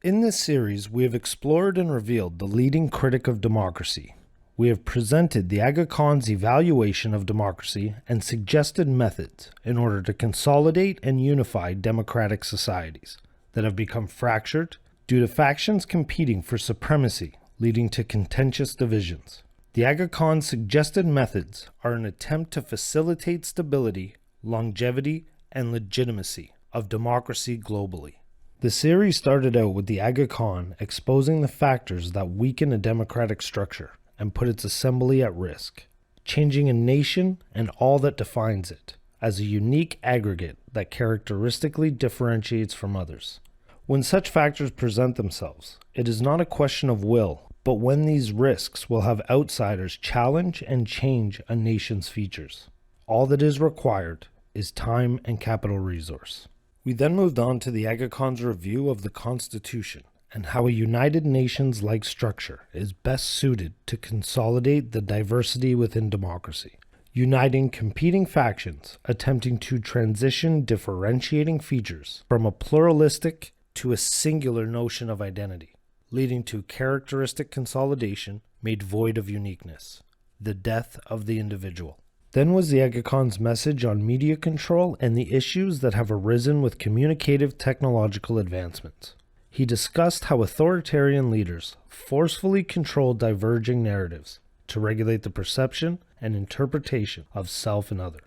In this series, we have explored and revealed the leading critic of democracy. We have presented the Aga Khan's evaluation of democracy and suggested methods in order to consolidate and unify democratic societies that have become fractured due to factions competing for supremacy, leading to contentious divisions. The Aga Khan's suggested methods are an attempt to facilitate stability, longevity, and legitimacy of democracy globally. The series started out with the Aga Khan exposing the factors that weaken a democratic structure and put its assembly at risk, changing a nation and all that defines it as a unique aggregate that characteristically differentiates from others. When such factors present themselves, it is not a question of will, but when these risks will have outsiders challenge and change a nation's features. All that is required is time and capital resource. We then moved on to the Aga Khan's review of the Constitution and how a United Nations-like structure is best suited to consolidate the diversity within democracy, uniting competing factions attempting to transition differentiating features from a pluralistic to a singular notion of identity, leading to characteristic consolidation made void of uniqueness, the death of the individual. Then was the Aga Khan's message on media control and the issues that have arisen with communicative technological advancements. He discussed how authoritarian leaders forcefully control diverging narratives to regulate the perception and interpretation of self and other.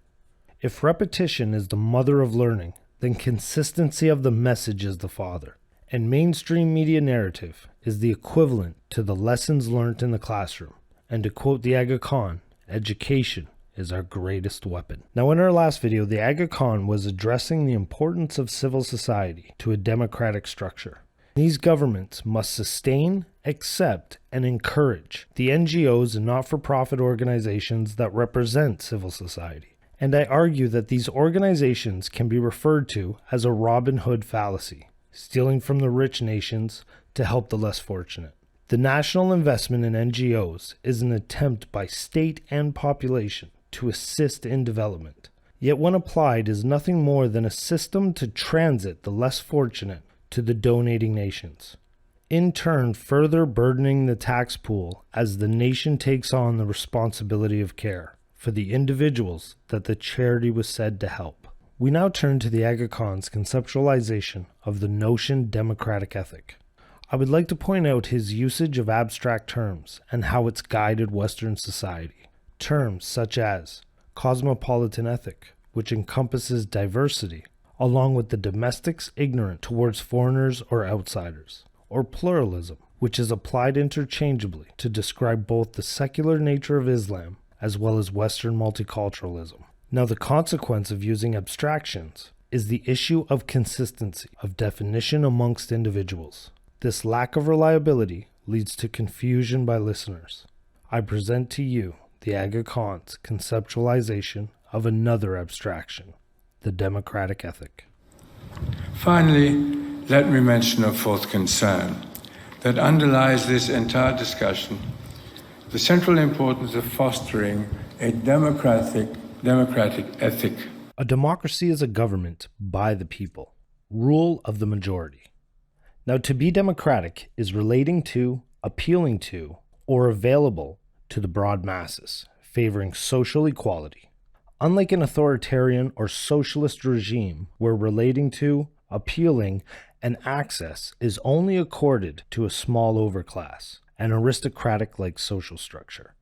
If repetition is the mother of learning, then consistency of the message is the father, and mainstream media narrative is the equivalent to the lessons learned in the classroom. And to quote the Aga Khan, education is our greatest weapon. Now, in our last video, the Aga Khan was addressing the importance of civil society to a democratic structure. These governments must sustain, accept, and encourage the NGOs and not-for-profit organizations that represent civil society. And I argue that these organizations can be referred to as a Robin Hood fallacy, stealing from the rich nations to help the less fortunate. The national investment in NGOs is an attempt by state and population to assist in development, yet when applied is nothing more than a system to transit the less fortunate to the donating nations, in turn further burdening the tax pool as the nation takes on the responsibility of care for the individuals that the charity was said to help. We now turn to the Aga Khan's conceptualization of the notion democratic ethic. I would like to point out his usage of abstract terms and how it's guided Western society. Terms such as cosmopolitan ethic, which encompasses diversity, along with the domestics ignorant towards foreigners or outsiders, or pluralism, which is applied interchangeably to describe both the secular nature of Islam as well as Western multiculturalism. Now, the consequence of using abstractions is the issue of consistency of definition amongst individuals. This lack of reliability leads to confusion by listeners. I present to you the Aga Khan's conceptualization of another abstraction, the democratic ethic. Finally, let me mention a fourth concern that underlies this entire discussion: the central importance of fostering a democratic ethic. A democracy is a government by the people, rule of the majority. Now, to be democratic is relating to, appealing to, or available to the broad masses, favoring social equality. Unlike an authoritarian or socialist regime where relating to, appealing, and access is only accorded to a small overclass, an aristocratic-like social structure.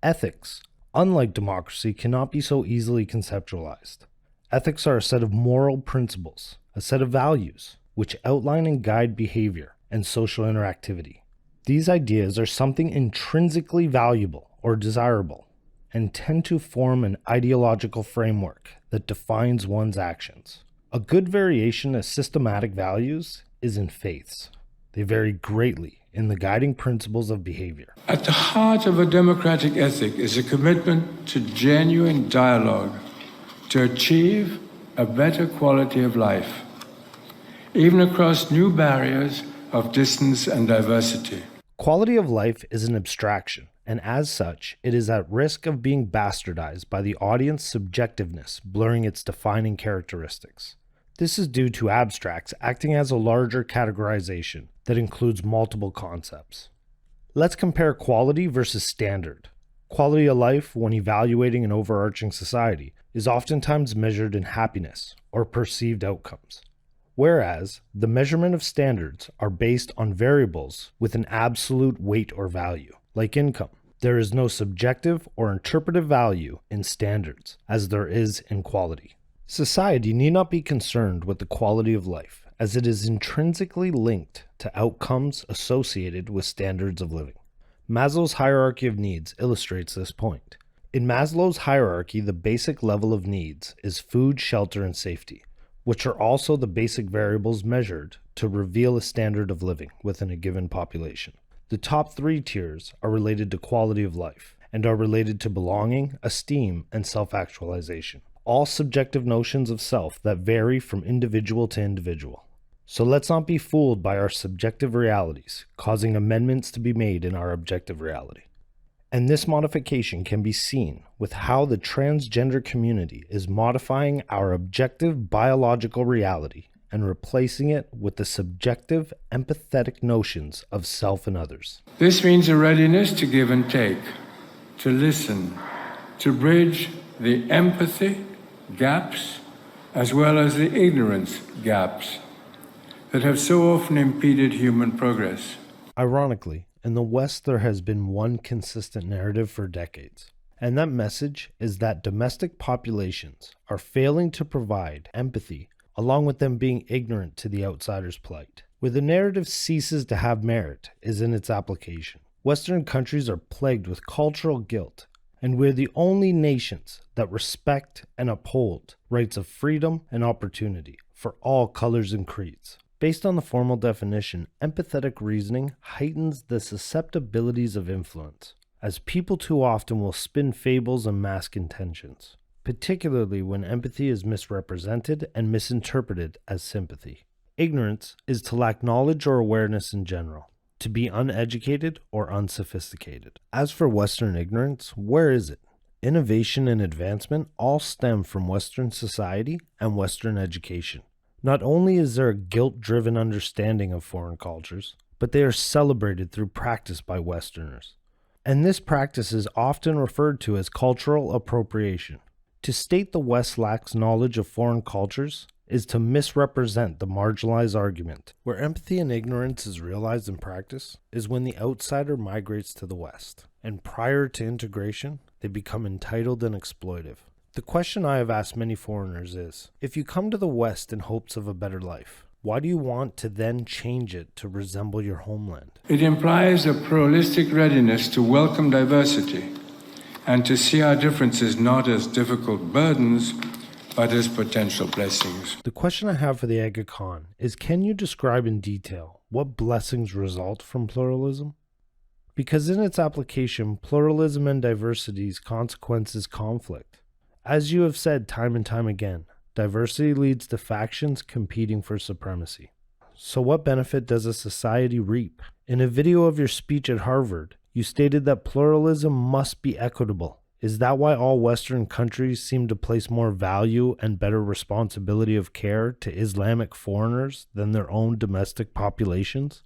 Ethics, unlike democracy, cannot be so easily conceptualized. Ethics are a set of moral principles, a set of values, which outline and guide behavior and social interactivity. These ideas are something intrinsically valuable or desirable and tend to form an ideological framework that defines one's actions. A good variation of systematic values is in faiths. They vary greatly in the guiding principles of behavior. At the heart of a democratic ethic is a commitment to genuine dialogue to achieve a better quality of life, even across new barriers of distance and diversity. Quality of life is an abstraction, and as such, it is at risk of being bastardized by the audience's subjectiveness, blurring its defining characteristics. This is due to abstracts acting as a larger categorization that includes multiple concepts. Let's compare quality versus standard. Quality of life, when evaluating an overarching society, is oftentimes measured in happiness or perceived outcomes, whereas the measurement of standards are based on variables with an absolute weight or value, like income. There is no subjective or interpretive value in standards, as there is in quality. Society need not be concerned with the quality of life, as it is intrinsically linked to outcomes associated with standards of living. Maslow's hierarchy of needs illustrates this point. In Maslow's hierarchy, the basic level of needs is food, shelter, and safety, which are also the basic variables measured to reveal a standard of living within a given population. The top 3 tiers are related to quality of life and are related to belonging, esteem, and self-actualization, all subjective notions of self that vary from individual to individual. So let's not be fooled by our subjective realities, causing amendments to be made in our objective reality. And this modification can be seen with how the transgender community is modifying our objective biological reality and replacing it with the subjective, empathetic notions of self and others. This means a readiness to give and take, to listen, to bridge the empathy gaps as well as the ignorance gaps that have so often impeded human progress. Ironically, in the West there has been one consistent narrative for decades, and that message is that domestic populations are failing to provide empathy, along with them being ignorant to the outsider's plight. Where the narrative ceases to have merit is in its application. Western countries are plagued with cultural guilt, and we're the only nations that respect and uphold rights of freedom and opportunity for all colors and creeds. Based on the formal definition, empathetic reasoning heightens the susceptibilities of influence, as people too often will spin fables and mask intentions, particularly when empathy is misrepresented and misinterpreted as sympathy. Ignorance is to lack knowledge or awareness in general, to be uneducated or unsophisticated. As for Western ignorance, where is it? Innovation and advancement all stem from Western society and Western education. Not only is there a guilt-driven understanding of foreign cultures, but they are celebrated through practice by Westerners. And this practice is often referred to as cultural appropriation. To state the West lacks knowledge of foreign cultures is to misrepresent the marginalized argument. Where empathy and ignorance is realized in practice is when the outsider migrates to the West, and prior to integration, they become entitled and exploitive. The question I have asked many foreigners is, if you come to the West in hopes of a better life, why do you want to then change it to resemble your homeland? It implies a pluralistic readiness to welcome diversity and to see our differences not as difficult burdens, but as potential blessings. The question I have for the Aga Khan is, can you describe in detail what blessings result from pluralism? Because in its application, pluralism and diversity's consequence is conflict. As you have said time and time again, diversity leads to factions competing for supremacy. So what benefit does a society reap? In a video of your speech at Harvard, you stated that pluralism must be equitable. Is that why all Western countries seem to place more value and better responsibility of care to Islamic foreigners than their own domestic populations?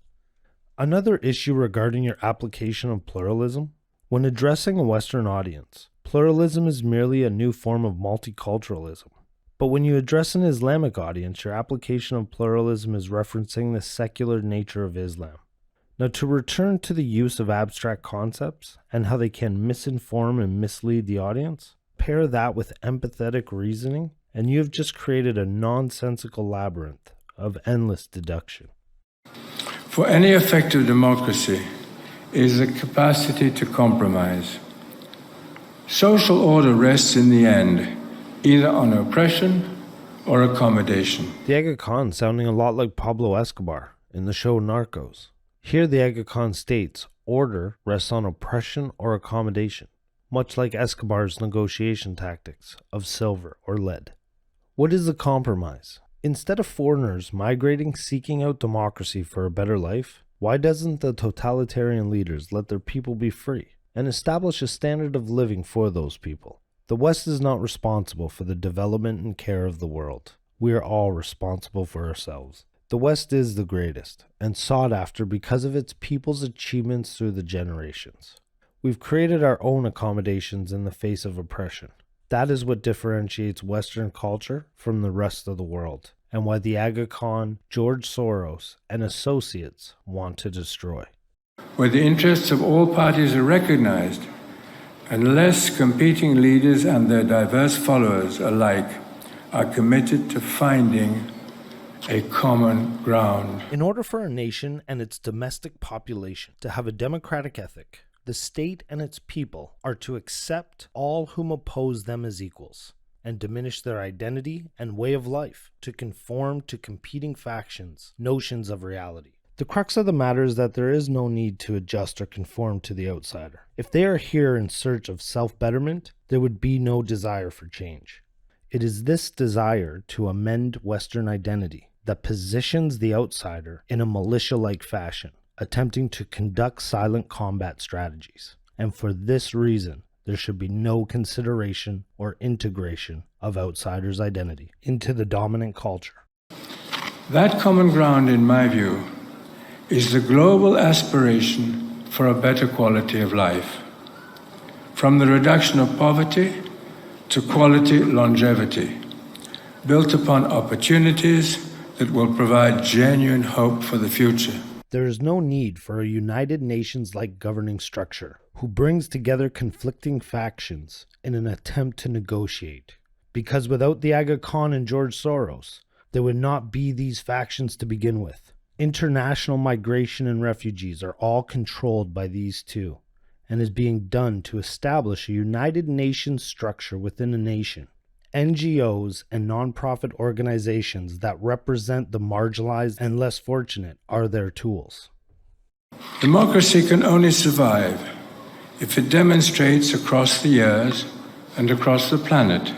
Another issue regarding your application of pluralism, when addressing a Western audience, pluralism is merely a new form of multiculturalism. But when you address an Islamic audience, your application of pluralism is referencing the secular nature of Islam. Now, to return to the use of abstract concepts and how they can misinform and mislead the audience, pair that with empathetic reasoning, and you have just created a nonsensical labyrinth of endless deduction. For any effective democracy is the capacity to compromise. Social order rests in the end either on oppression or accommodation. The Aga Khan sounding a lot like Pablo Escobar in the show Narcos. Here the Aga Khan states, order rests on oppression or accommodation, much like Escobar's negotiation tactics of silver or lead. What is the compromise? Instead of foreigners migrating seeking out democracy for a better life, why doesn't the totalitarian leaders let their people be free and establish a standard of living for those people? The West is not responsible for the development and care of the world. We are all responsible for ourselves. The West is the greatest and sought after because of its people's achievements through the generations. We've created our own accommodations in the face of oppression. That is what differentiates Western culture from the rest of the world, and why the Aga Khan, George Soros, and associates want to destroy. Where the interests of all parties are recognized, unless competing leaders and their diverse followers alike are committed to finding a common ground. In order for a nation and its domestic population to have a democratic ethic, the state and its people are to accept all whom oppose them as equals, and diminish their identity and way of life to conform to competing factions' notions of reality. The crux of the matter is that there is no need to adjust or conform to the outsider. If they are here in search of self-betterment, there would be no desire for change. It is this desire to amend Western identity that positions the outsider in a militia-like fashion, attempting to conduct silent combat strategies. And for this reason, there should be no consideration or integration of outsiders' identity into the dominant culture. That common ground, in my view, is the global aspiration for a better quality of life. From the reduction of poverty to quality longevity, built upon opportunities that will provide genuine hope for the future. There is no need for a United Nations-like governing structure who brings together conflicting factions in an attempt to negotiate. Because without the Aga Khan and George Soros, there would not be these factions to begin with. International migration and refugees are all controlled by these two, and is being done to establish a United Nations structure within a nation. NGOs and nonprofit organizations that represent the marginalized and less fortunate are their tools. Democracy can only survive if it demonstrates across the years and across the planet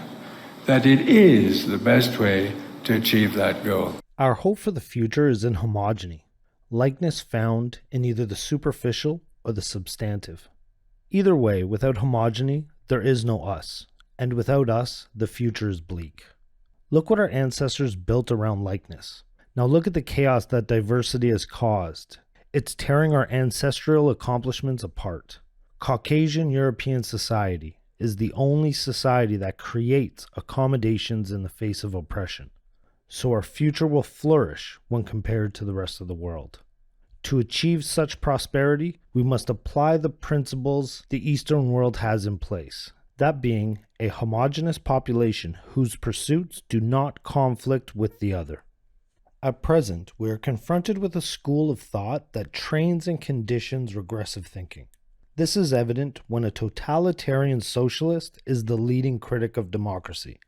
that it is the best way to achieve that goal. Our hope for the future is in homogeny, likeness found in either the superficial or the substantive. Either way, without homogeny, there is no us. And without us, the future is bleak. Look what our ancestors built around likeness. Now look at the chaos that diversity has caused. It's tearing our ancestral accomplishments apart. Caucasian European society is the only society that creates accommodations in the face of oppression. So our future will flourish when compared to the rest of the world. To achieve such prosperity, we must apply the principles the Eastern world has in place. That being a homogeneous population whose pursuits do not conflict with the other. At present, we are confronted with a school of thought that trains and conditions regressive thinking. This is evident when a totalitarian socialist is the leading critic of democracy.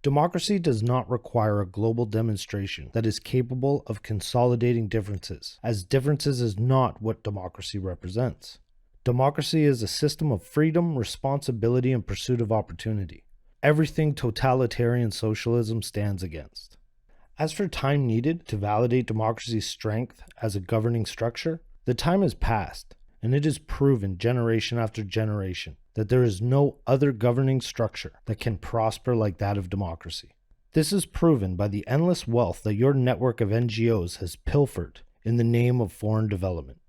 Democracy does not require a global demonstration that is capable of consolidating differences, as differences is not what democracy represents. Democracy is a system of freedom, responsibility, and pursuit of opportunity. Everything totalitarian socialism stands against. As for time needed to validate democracy's strength as a governing structure, the time has passed, and it is proven generation after generation that there is no other governing structure that can prosper like that of democracy. This is proven by the endless wealth that your network of NGOs has pilfered in the name of foreign development.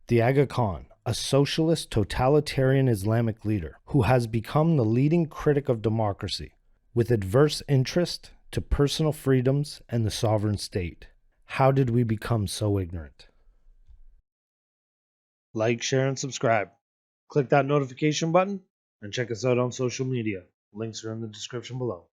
The Aga Khan, a socialist totalitarian Islamic leader who has become the leading critic of democracy, with adverse interest to personal freedoms and the sovereign state. How did we become so ignorant? Like, share, and subscribe. Click that notification button and check us out on social media. Links are in the description below.